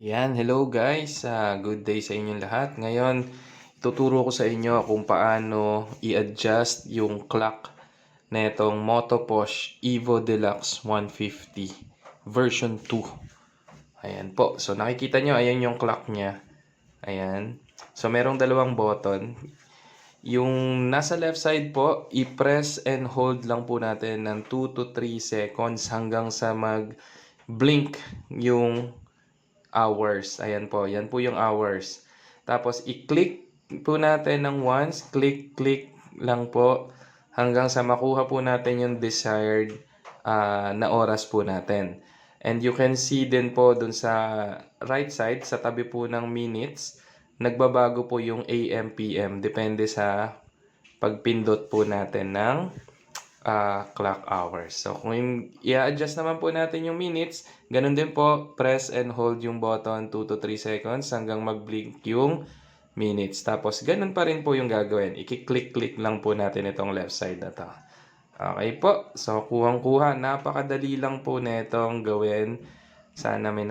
Yan, hello guys. Good day sa inyong lahat. Ngayon, tuturo ko sa inyo kung paano i-adjust yung clock na itong Motoposh Evo Deluxe 150 version 2. Ayan po. So nakikita nyo, ayan yung clock niya. Ayan. So merong dalawang button. Yung nasa left side po, i-press and hold lang po natin ng 2 to 3 seconds hanggang sa mag-blink yung hours. Ayan po. Yan po yung hours. Tapos, i-click po natin ng once. Click, click lang po hanggang sa makuha po natin yung desired na oras po natin. And you can see din po dun sa right side, sa tabi po ng minutes, nagbabago po yung AM, PM. Depende sa pagpindot po natin ng clock hours. So, kung i-adjust naman po natin yung minutes, ganun din po, press and hold yung button 2 to 3 seconds hanggang mag-blink yung minutes. Tapos, ganun pa rin po yung gagawin. I-click-click lang po natin itong left side na to. Okay po. So, kuhang-kuha. Napakadali lang po na itong gawin. Sana may